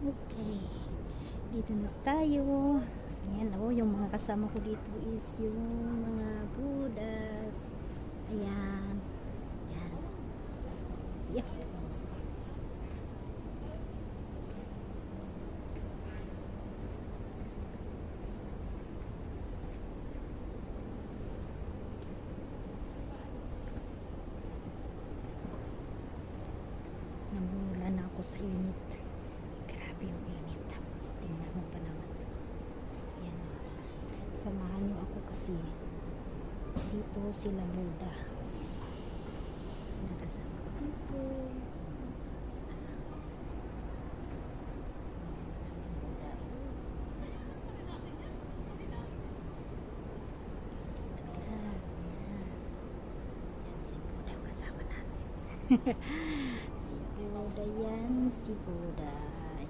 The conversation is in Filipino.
Okay, dito na tayo. Ayan, oh, yung mga kasama ko dito is yung mga Buddhas. Ayan. Ayan. Yep. Namula na ako sa init. Grabe yung init. Tingnan mo pa naman. Ayan. Samahan niyo ako kasi dito sila Buddha. Nakasama ko dito. Si Buddha yan, si Buddha.